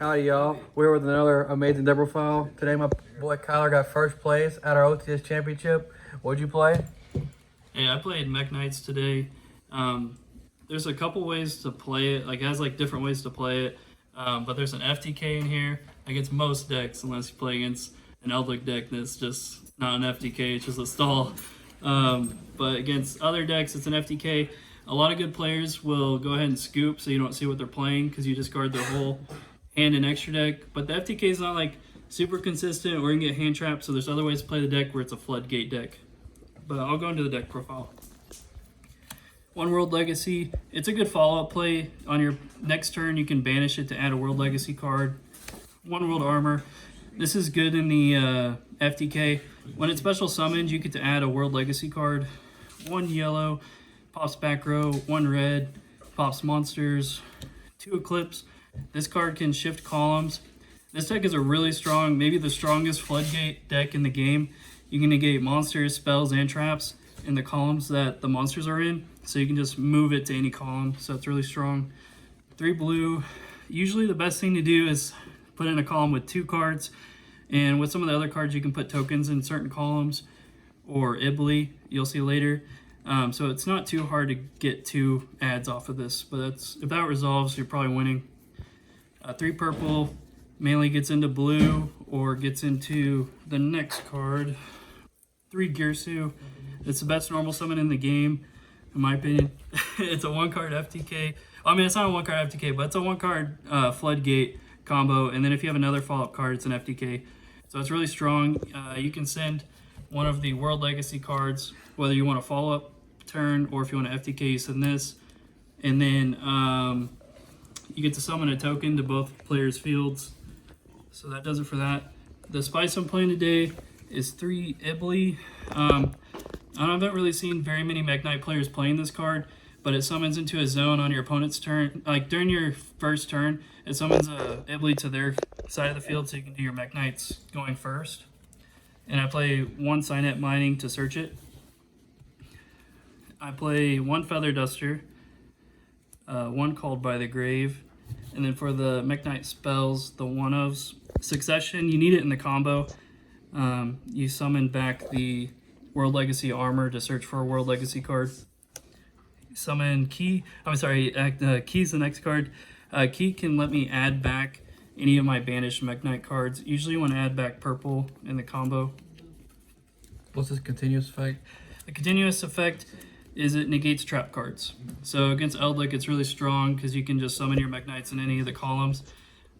Howdy, y'all. We're with another amazing deck profile. Today, my boy Kylar got first place at our OTS championship. What'd you play? Hey, I played Mekk-Knights today. There's a couple ways to play it. Like, it has like different ways to play it. But there's an FTK in here against most decks, unless you play against an Eldritch deck that's just not an FTK, it's just a stall. But against other decks, it's an FTK. A lot of good players will go ahead and scoop so you don't see what they're playing because you discard their whole hand and extra deck. But the FTK is not like super consistent or you can get hand trapped, so there's other ways to play the deck where it's a floodgate deck. But I'll go into the deck profile. One World Legacy, it's a good follow-up play. On your next turn, you can banish it to add a World Legacy card. One World Armor, this is good in the FTK. When it's special summoned, you get to add a World Legacy card. One yellow, pops back row. One red, pops monsters. Two Eclipse, this card can shift columns. This deck is a really strong, maybe the strongest floodgate deck in the game. You can negate monsters, spells, and traps in the columns that the monsters are in. So you can just move it to any column. So it's really strong. 3 blue. Usually the best thing to do is put in a column with 2 cards. And with some of the other cards, you can put tokens in certain columns or Ibly, you'll see later. So it's not too hard to get 2 adds off of this. But if that resolves, you're probably winning. 3 purple mainly gets into blue or gets into the next card. 3 Girsu. It's the best normal summon in the game, in my opinion. It's a 1-card FTK. I mean, it's not a 1-card FTK, but it's a 1-card floodgate combo. And then if you have another follow-up card, it's an FTK. So it's really strong. You can send one of the World Legacy cards, whether you want a follow-up turn or if you want an FTK, you send this. And then you get to summon a token to both players' fields. So that does it for that. The spice I'm playing today is 3 Ibly. I haven't really seen very many Mekk-Knight players playing this card, but it summons into a zone on your opponent's turn. Like during your first turn, it summons a Ibly to their side of the field so you can do your Mekk-Knights going first. And I play 1 Signet Mining to search it. I play 1 Feather Duster, 1 Called by the Grave, and then for the Mekk-Knight spells, the one-ofs. Succession, you need it in the combo. You summon back the World Legacy Armor to search for a World Legacy card. Summon Key. Key's the next card. Key can let me add back any of my banished Mekk-Knight cards. Usually you want to add back purple in the combo. What's this continuous effect? The continuous effect is it negates trap cards. So against Eldritch, it's really strong because you can just summon your Mekk-Knights in any of the columns.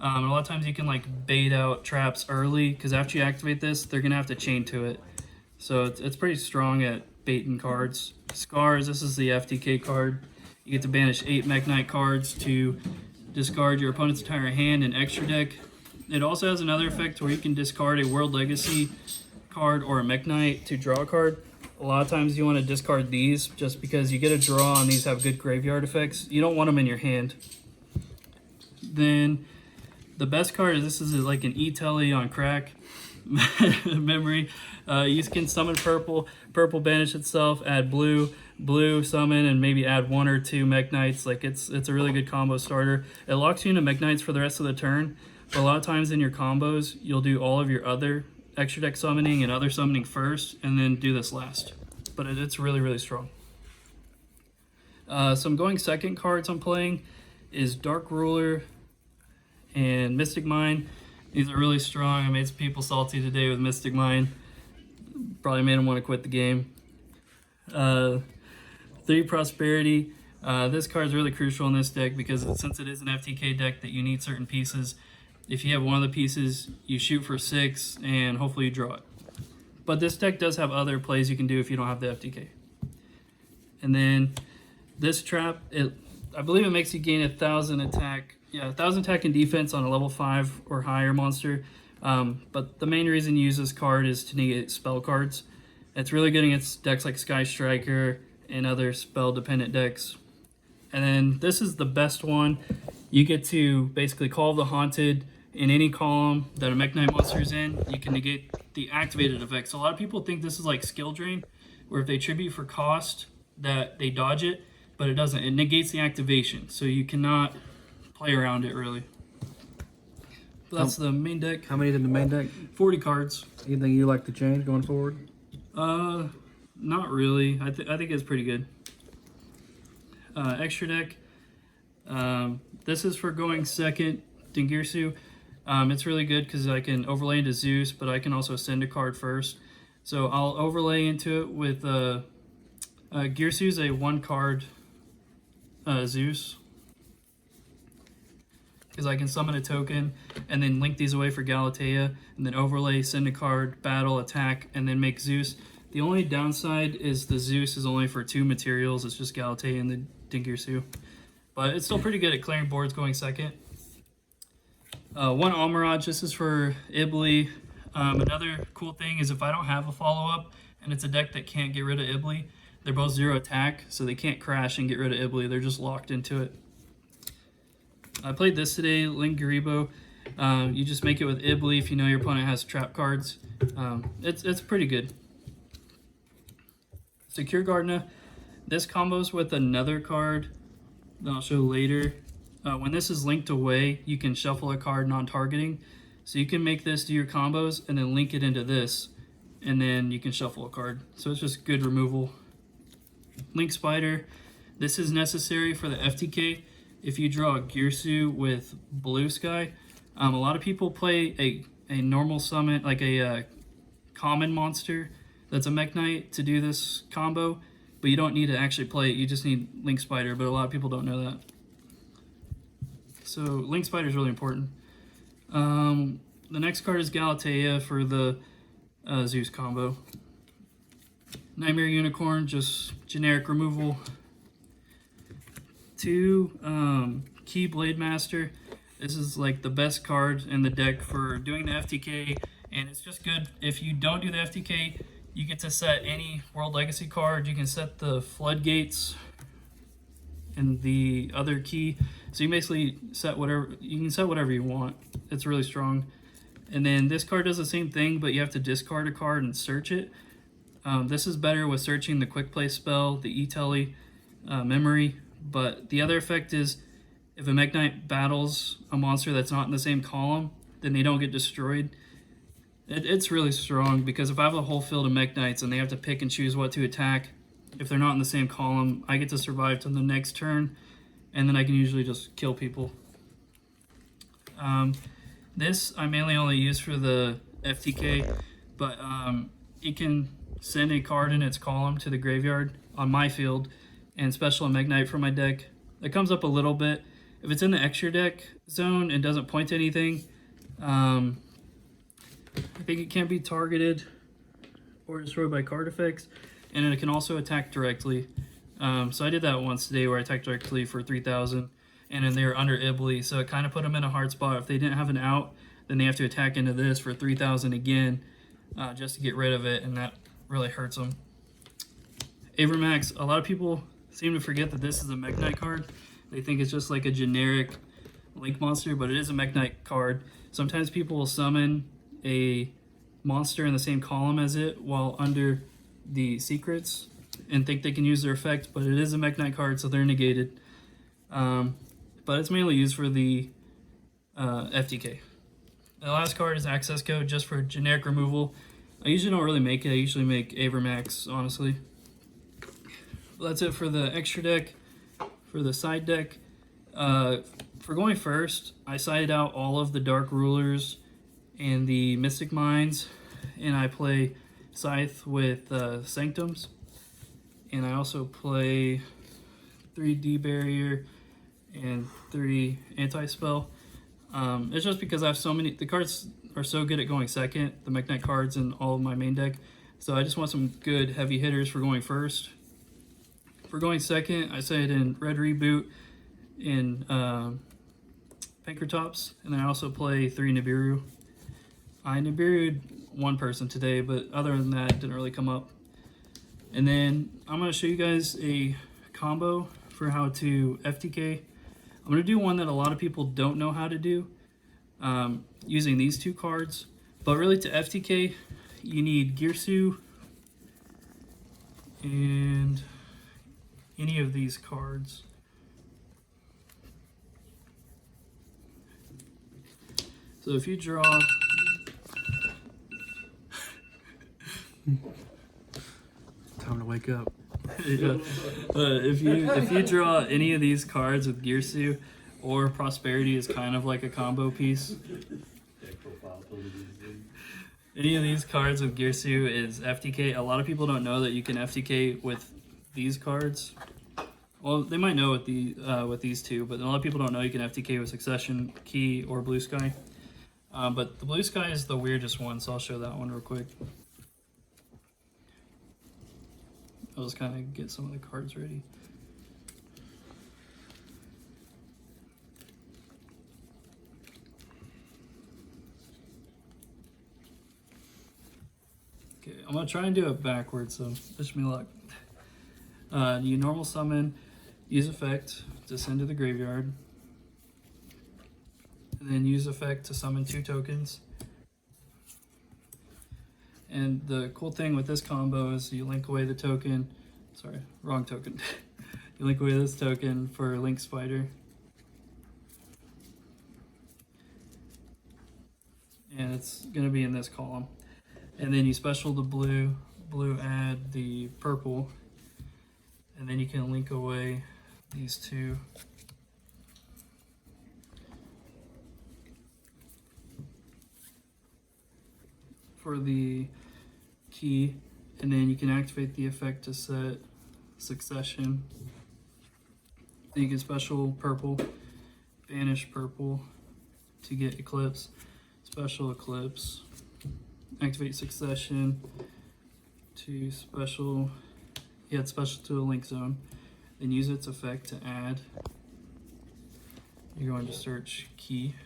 And a lot of times you can like bait out traps early because after you activate this, they're going to have to chain to it. So it's pretty strong at baiting cards. Scars, this is the FTK card. You get to banish 8 Mekk-Knight cards to discard your opponent's entire hand and extra deck. It also has another effect where you can discard a World Legacy card or a Mekk-Knight to draw a card. A lot of times you want to discard these just because you get a draw and these have good graveyard effects. You don't want them in your hand. Then the best card is this is like an E-Telly on crack memory. You can summon purple, banish itself, add blue, summon, and maybe add 1 or 2 Mekk-Knights. Like it's a really good combo starter. It locks you into Mekk-Knights for the rest of the turn. But a lot of times in your combos, you'll do all of your other extra deck summoning and other summoning first, and then do this last. But it's really, really strong. Some going second cards I'm playing is Dark Ruler and Mystic Mine. These are really strong. I made some people salty today with Mystic Mine. Probably made them want to quit the game. 3 Prosperity. This card is really crucial in this deck because since it is an FTK deck that you need certain pieces, if you have one of the pieces, you shoot for 6 and hopefully you draw it. But this deck does have other plays you can do if you don't have the FTK. And then this trap, I believe it makes you gain 1,000 attack. Yeah, 1,000 attack and defense on a level 5 or higher monster. But the main reason you use this card is to negate spell cards. It's really good against decks like Sky Striker and other spell-dependent decks. And then this is the best one. You get to basically Call of the Haunted in any column that a Mekk-Knight monster is in. You can negate the activated effects. So a lot of people think this is like skill drain, where if they tribute for cost, that they dodge it, but it doesn't. It negates the activation, so you cannot play around it really. That's the main deck. How many is in the main deck? 40 cards. Anything you like to change going forward? Not really. I think it's pretty good. Extra deck. This is for going second, Dingirsu. It's really good because I can overlay into Zeus, but I can also send a card first. So I'll overlay into it with Girsu's a 1-card Zeus. Because I can summon a token and then link these away for Galatea, and then overlay, send a card, battle, attack, and then make Zeus. The only downside is the Zeus is only for 2 materials. It's just Galatea and the Dingirsu. But it's still pretty good at clearing boards going second. 1 Almirage, this is for Ibli. Another cool thing is if I don't have a follow-up and it's a deck that can't get rid of Ibli, they're both 0 attack, so they can't crash and get rid of Ibli. They're just locked into it. I played this today, Link Garibo. You just make it with Ibli if you know your opponent has trap cards. It's pretty good. Secure Gardna. This combos with another card that I'll show later. When this is linked away, you can shuffle a card non-targeting. So you can make this do your combos and then link it into this, and then you can shuffle a card. So it's just good removal. Link Spider. This is necessary for the FTK. If you draw a Girsu with Blue Sky, a lot of people play a normal summon, like a common monster that's a Mekk-Knight to do this combo, but you don't need to actually play it. You just need Link Spider, but a lot of people don't know that. So Link Spider is really important. The next card is Galatea for the Zeus combo. Nightmare Unicorn, just generic removal. 2 Key Blade Master. This is like the best card in the deck for doing the FTK, and it's just good. If you don't do the FTK, you get to set any World Legacy card. You can set the Floodgates and the other key. So you basically set whatever, you can set whatever you want. It's really strong. And then this card does the same thing, but you have to discard a card and search it. This is better with searching the Quick Play spell, the E-Telly memory. But the other effect is if a Mekk-Knight battles a monster that's not in the same column, then they don't get destroyed. It's really strong because if I have a whole field of Mekk-Knights and they have to pick and choose what to attack, if they're not in the same column, I get to survive till the next turn, and then I can usually just kill people. This I mainly only use for the FTK, but it can send a card in its column to the graveyard on my field and special a Mekk-Knight for my deck. It comes up a little bit. If it's in the extra deck zone and doesn't point to anything, I think it can't be targeted or destroyed by card effects, and it can also attack directly. So I did that once today where I attacked directly for 3,000, and then they were under Ibli, so it kind of put them in a hard spot. If they didn't have an out, then they have to attack into this for 3,000 again just to get rid of it, and that really hurts them. Avermax, a lot of people seem to forget that this is a Mekk-Knight card. They think it's just like a generic Link monster, but it is a Mekk-Knight card. Sometimes people will summon a monster in the same column as it while under the secrets and think they can use their effect, but it is a Mekk-Knight card, so they're negated. But it's mainly used for the FTK. The last card is Access Code, just for generic removal. I usually don't really make it. I usually make Avermax, honestly. Well, that's it for the extra deck. For the side deck, for going first, I sided out all of the Dark Rulers and the Mystic Mines, and I play Scythe with Sanctums, and I also play 3 D-Barrier and 3 Anti-Spell. It's just because I have so many, the cards are so good at going second, the Mekk-Knight cards in all of my main deck, so I just want some good heavy hitters for going first. For going second, I say it in Red Reboot, in Pinkertops, and then I also play 3 Nibiru. I Nibiru'd 1 person today, but other than that, it didn't really come up. And then I'm going to show you guys a combo for how to FTK. I'm going to do one that a lot of people don't know how to do using these 2 cards. But really to FTK, you need Girsu and any of these cards. So So if you draw, Time to wake up. yeah. If you draw any of these cards with Girsu, or Prosperity is kind of like a combo piece. Any of these cards with Girsu is FTK. A lot of people don't know that you can FTK with these cards. Well, they might know with these two, but a lot of people don't know you can FTK with Succession, Key, or Blue Sky. But the Blue Sky is the weirdest one, so I'll show that one real quick. I'll just kind of get some of the cards ready. Okay, I'm gonna try and do it backwards, so wish me luck. You normal summon, use effect to send to the graveyard, and then use effect to summon 2 tokens. And the cool thing with this combo is you link away the token, sorry, wrong token. You link away this token for Link Spider. And it's gonna be in this column. And then you special the blue, add the purple, and then you can link away these 2. For the key, and then you can activate the effect to set Succession. Then you can special purple, banish purple to get Eclipse, special Eclipse, activate Succession to special, it's special to a link zone, then use its effect to add. You're going to search key,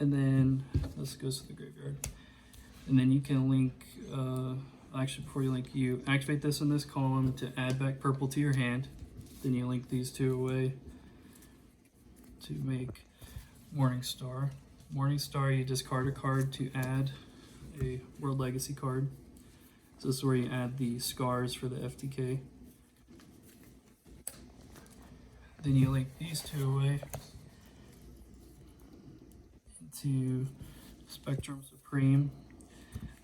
and then this goes to the graveyard. And then you can link, actually before you link, you activate this in this column to add back purple to your hand. Then you link these 2 away to make Morning Star. Morning Star, you discard a card to add a World Legacy card. So this is where you add the scars for the FTK. Then you link these 2 away into Spectrum Supreme.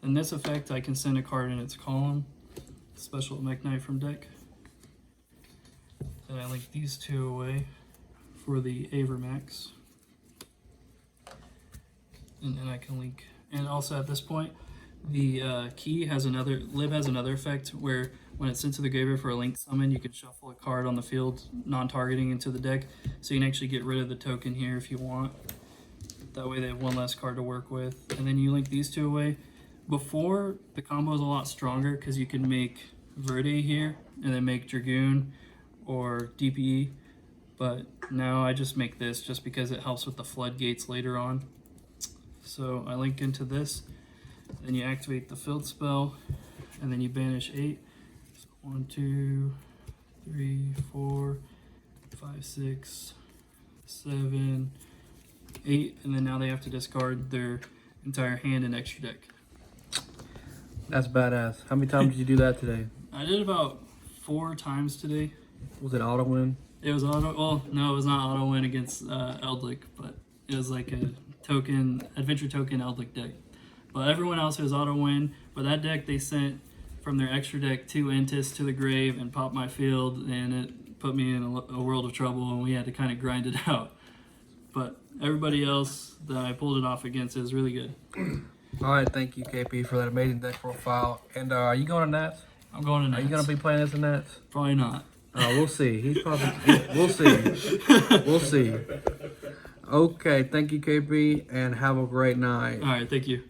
In this effect, I can send a card in its column, special Mekk-Knight from deck. Then I link these 2 away for the Avermax. And then I can link, and also at this point, the key has another, Lib has another effect where when it's sent to the graveyard for a link summon, you can shuffle a card on the field, non-targeting into the deck. So you can actually get rid of the token here if you want. That way they have 1 less card to work with. And then you link these 2 away. Before, the combo is a lot stronger because you can make Verde here and then make Dragoon or DPE, but now I just make this just because it helps with the floodgates later on. So I link into this, then you activate the field spell, and then you banish 8. So 1, 2, 3, 4, 5, 6, 7, 8, and then now they have to discard their entire hand and extra deck. That's badass. How many times did you do that today? I did about 4 times today. Was it auto win? It was auto. Well, no, it was not auto win against Eldlik, but it was like a token, adventure token Eldlik deck. But everyone else was auto win. But that deck they sent from their extra deck 2 Entis to the grave and popped my field, and it put me in a world of trouble, and we had to kind of grind it out. But everybody else that I pulled it off against is really good. All right, thank you, KP, for that amazing deck profile. And are you going to Nats? I'm going to Nats. Are you going to be playing this in Nats? Probably not. We'll see. He's probably. We'll see. We'll see. Okay, thank you, KP, and have a great night. All right, thank you.